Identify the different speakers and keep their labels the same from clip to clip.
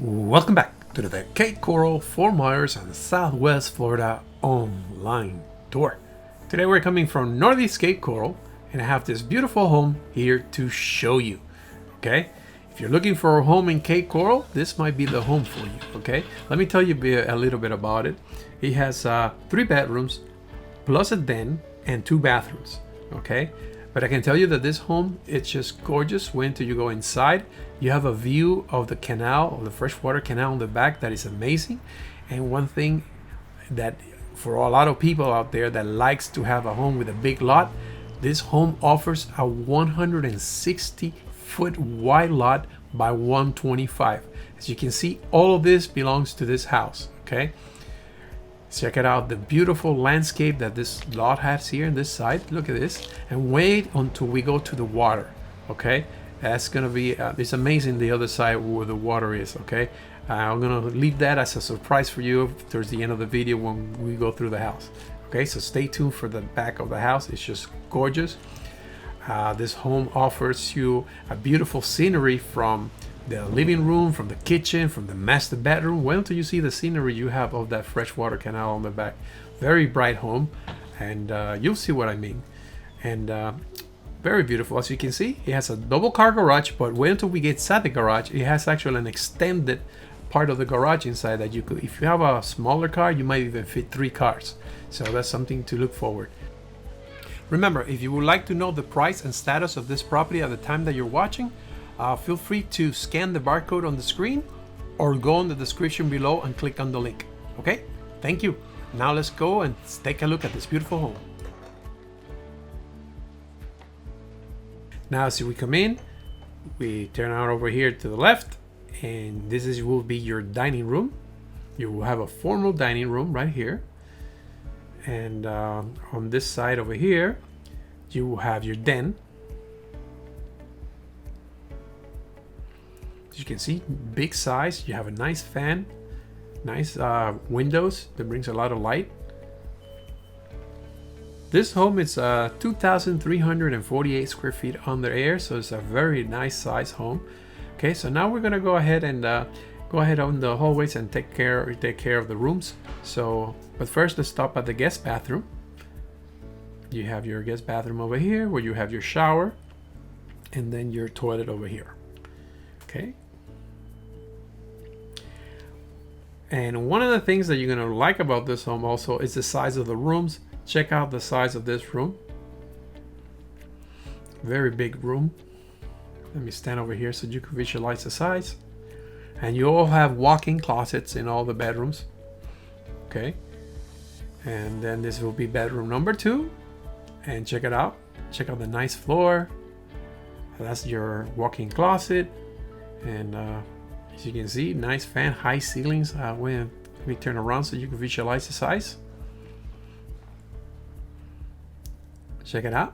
Speaker 1: Welcome back to the Cape Coral, Fort Myers, and Southwest Florida online tour. Today we're coming from Northeast Cape Coral, and I have this beautiful home here to show you. Okay, if you're looking for a home in Cape Coral, this might be the home for you. Okay, let me tell you a little bit about it. It has 3 bedrooms, plus a den, and 2 bathrooms. Okay, but I can tell you that this home, it's just gorgeous. Wait until you go inside. You have a view of the canal, of the freshwater canal in the back that is amazing. And one thing that for a lot of people out there that likes to have a home with a big lot, this home offers a 160-foot wide lot by 125. As you can see, all of this belongs to this house. Okay, check it out, the beautiful landscape that this lot has here on this side. Look at this, and wait until we go to the water. Okay, that's gonna be it's amazing the other side where the water is. Okay, I'm gonna leave that as a surprise for you towards the end of the video when we go through the house. Okay, so stay tuned for the back of the house. It's just gorgeous. This home offers you a beautiful scenery from the living room, from the kitchen, from the master bedroom. Wait until you see the scenery you have of that freshwater canal on the back. Very bright home, and you'll see what I mean. And very beautiful. As you can see, it has a double car garage, but wait until we get inside the garage. It has actually an extended part of the garage inside that you could, if you have a smaller car, you might even fit 3 cars. So that's something to look forward. Remember, if you would like to know the price and status of this property at the time that you're watching, feel free to scan the barcode on the screen or go in the description below and click on the link. Okay, thank you. Now let's go and take a look at this beautiful home. Now as we come in, we turn out over here to the left, and will be your dining room. You will have a formal dining room right here, and on this side over here you will have your den. As you can see, big size. You have a nice fan, nice windows that brings a lot of light. This home is 2,348 square feet under air, so it's a very nice size home. Okay, so now we're gonna go ahead and go ahead on the hallways and take care of the rooms. So, but first let's stop at the guest bathroom. You have your guest bathroom over here, where you have your shower, and then your toilet over here. Okay. And one of the things that you're gonna like about this home also is the size of the rooms. Check out the size of this room. Very big room. Let me stand over here so you can visualize the size. And you all have walk-in closets in all the bedrooms. Okay. And then this will be bedroom number 2. And check it out. Check out the nice floor. That's your walk-in closet. And as you can see, nice fan, high ceilings. When we turn around so you can visualize the size. Check it out.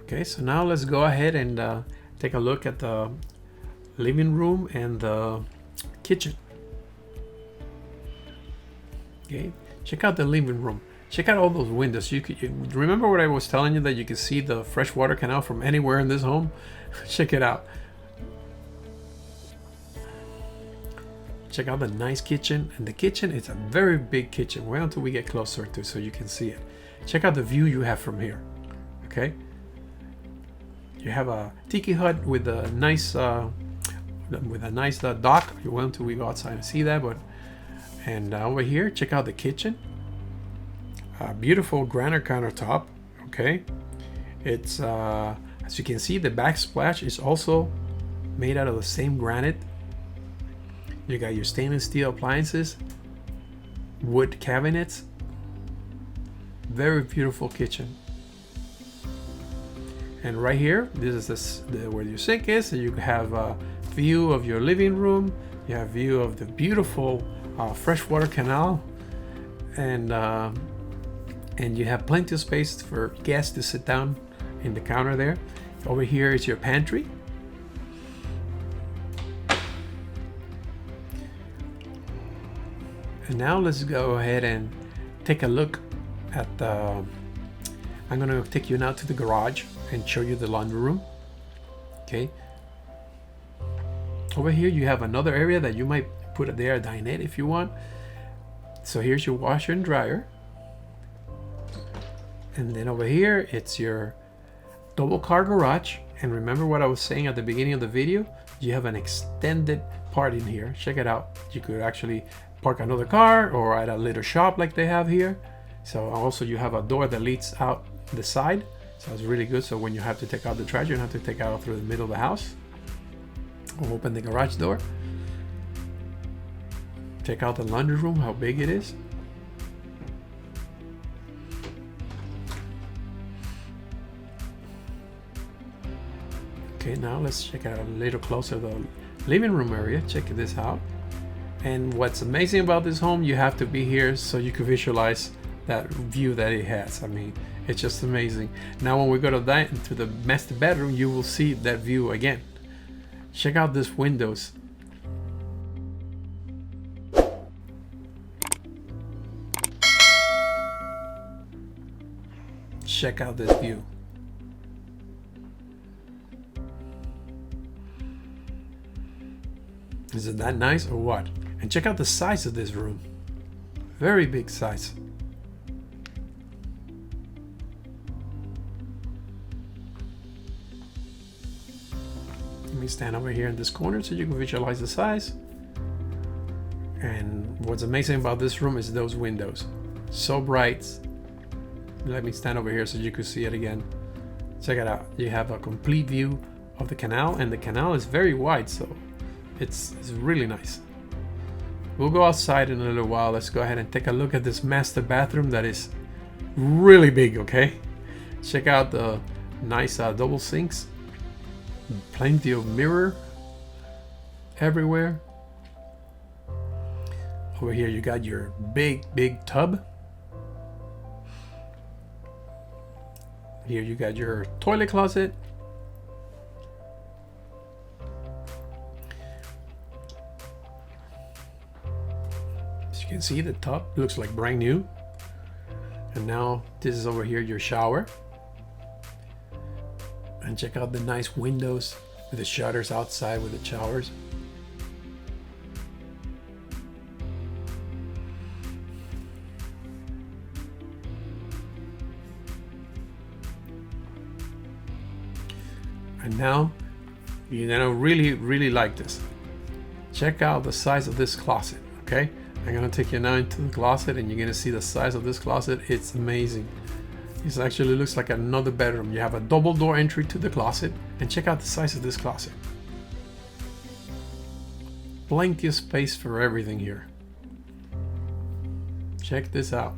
Speaker 1: Okay, so now let's go ahead and take a look at the living room and the kitchen. Okay, check out the living room. Check out all those windows. You remember what I was telling you, that you can see the freshwater canal from anywhere in this home? Check it out. Check out the nice kitchen, and the kitchen is a very big kitchen. Wait until we get closer to so you can see it. Check out the view you have from here. Okay, you have a tiki hut with a nice dock. You wait until we go outside and see that. But over here, check out the kitchen. A beautiful granite countertop. Okay, it's as you can see, the backsplash is also made out of the same granite. You got your stainless steel appliances, wood cabinets. Very beautiful kitchen. And right here, this is where your sink is. So you have a view of your living room. You have view of the beautiful freshwater canal, and you have plenty of space for guests to sit down in the counter there. Over here is your pantry. And now let's go ahead and take a look at the, I'm going to take you now to the garage and show you the laundry room. Okay, Over here you have another area that you might put it there, dinette if you want. So here's your washer and dryer. And then over here it's your double car garage. And remember what I was saying at the beginning of the video, you have an extended part in here. Check it out. You could actually park another car or at a little shop like they have here. So also you have a door that leads out the side. So it's really good. So when you have to take out the trash, you don't have to take it out through the middle of the house. Or open the garage door. Check out the laundry room, how big it is. Okay, now let's check out a little closer the living room area. Check this out. And what's amazing about this home, you have to be here so you can visualize that view that it has. I mean, it's just amazing. Now when we go to the master bedroom, you will see that view again. Check out these windows. Check out this view. Is it that nice or what? And check out the size of this room. Very big size. Let me stand over here in this corner so you can visualize the size. And what's amazing about this room is those windows. So bright. Let me stand over here so you can see it again. Check it out. You have a complete view of the canal, and the canal is very wide, so it's really nice. We'll go outside in a little while. Let's go ahead and take a look at this master bathroom that is really big, okay? Check out the nice double sinks. Plenty of mirror everywhere. Over here you got your big tub. Here you got your toilet closet. As you can see, the tub looks like brand new. And now this is over here your shower. And check out the nice windows with the shutters outside with the showers. And now you're gonna really like this. Check out the size of this closet, okay? I'm gonna take you now into the closet and you're gonna see the size of this closet. It's amazing. This actually looks like another bedroom. You have a double door entry to the closet, and check out the size of this closet. Plenty of space for everything here. Check this out.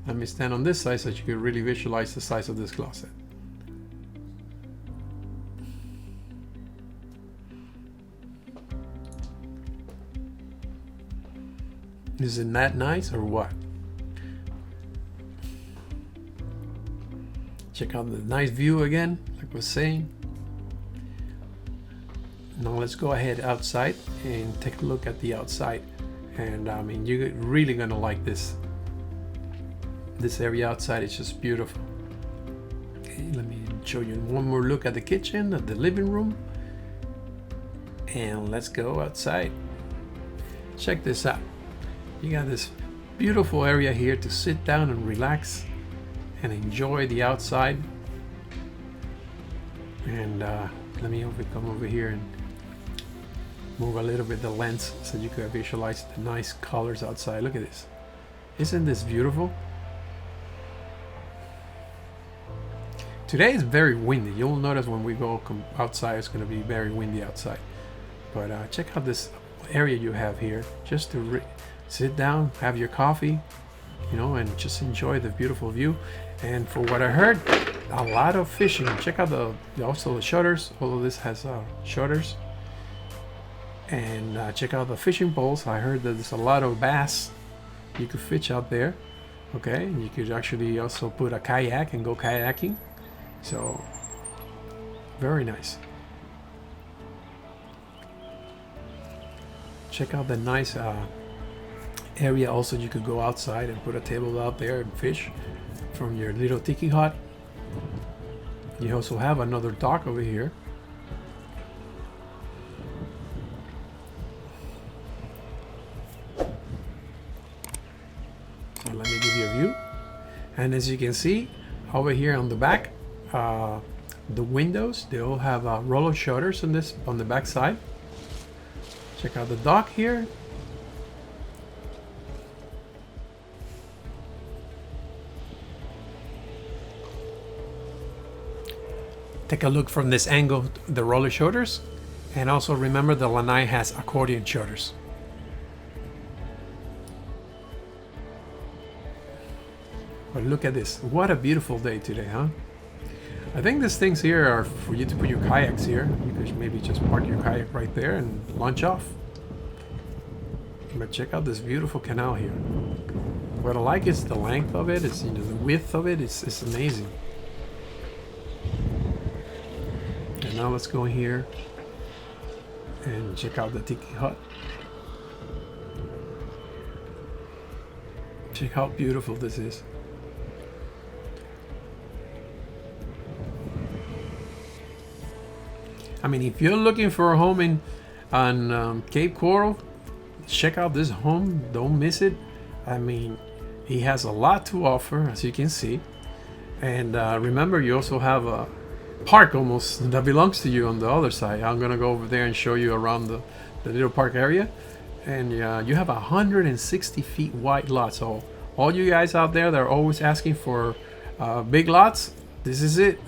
Speaker 1: Let me stand on this side so you can really visualize the size of this closet. Isn't that nice or what? Check out the nice view again, like I was saying. Now let's go ahead outside and take a look at the outside. And I mean, you're really gonna like this. This area outside is just beautiful. Okay, let me show you one more look at the kitchen, at the living room. And let's go outside. Check this out. You got this beautiful area here to sit down and relax and enjoy the outside. And let me come over here and move a little bit the lens so you can visualize the nice colors outside. Look at this. Isn't this beautiful? Today is very windy. You'll notice when we go outside, it's going to be very windy outside. But check out this area you have here just to sit down, have your coffee, you know, and just enjoy the beautiful view. And for what I heard, a lot of fishing. Check out also the shutters. All of this has shutters. And check out the fishing poles. I heard that there's a lot of bass you could fish out there. Okay, and you could actually also put a kayak and go kayaking. So very nice. Check out the nice area. Also, you could go outside and put a table out there and fish from your little tiki hut. You also have another dock over here. And as you can see over here on the back, the windows, they all have roller shutters on the back side. Check out the dock here. Take a look from this angle, the roller shutters, and also remember the lanai has accordion shutters. But look at this, what a beautiful day today, huh? I think these things here are for you to put your kayaks here. You could maybe just park your kayak right there and launch off. But check out this beautiful canal here. What I like is the length of it, it's, you know, the width of it, it's amazing. And now let's go in here and check out the tiki hut. Check how beautiful this is. I mean, if you're looking for a home on Cape Coral, check out this home. Don't miss it. I mean, he has a lot to offer, as you can see. And remember, you also have a park almost that belongs to you on the other side. I'm gonna go over there and show you around the little park area. And you have 160 feet wide lot. So all you guys out there that are always asking for big lots, this is it.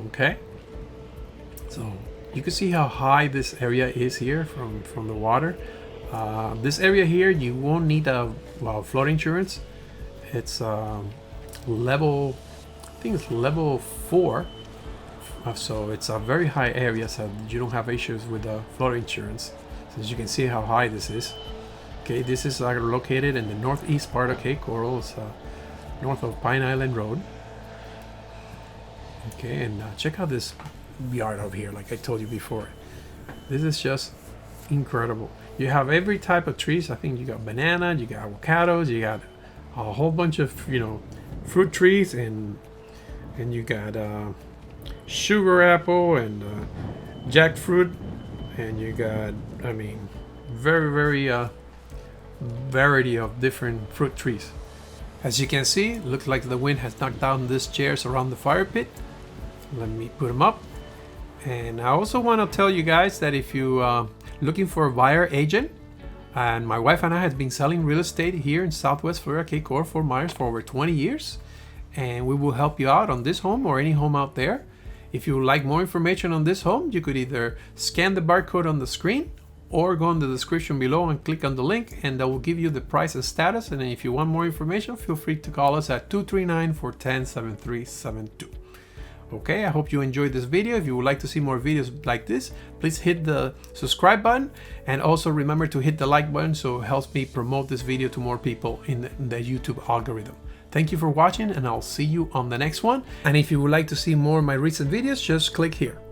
Speaker 1: Okay. So you can see how high this area is here from the water. This area here, you won't need a flood insurance. It's level, I think it's level 4. So it's a very high area, so you don't have issues with the flood insurance. So as you can see how high this is. Okay, this is located in the northeast part of Cape Coral. It's north of Pine Island Road. Okay, and check out this yard over here, like I told you before. This is just incredible. You have every type of trees. I think you got banana, you got avocados, you got a whole bunch of, you know, fruit trees, and you got sugar apple and jackfruit, and you got, I mean, very variety of different fruit trees. As you can see, it looks like the wind has knocked down these chairs around the fire pit. Let me put them up. And I also want to tell you guys that if you looking for a buyer agent, and my wife and I have been selling real estate here in Southwest Florida, Cape Coral, Fort Myers for over 20 years, and we will help you out on this home or any home out there. If you would like more information on this home, you could either scan the barcode on the screen or go in the description below and click on the link, and that will give you the price and status. And then if you want more information, feel free to call us at 239-410-7372. Okay, I hope you enjoyed this video. If you would like to see more videos like this, please hit the subscribe button, and also remember to hit the like button so it helps me promote this video to more people in the YouTube algorithm. Thank you for watching, and I'll see you on the next one. And if you would like to see more of my recent videos, just click here.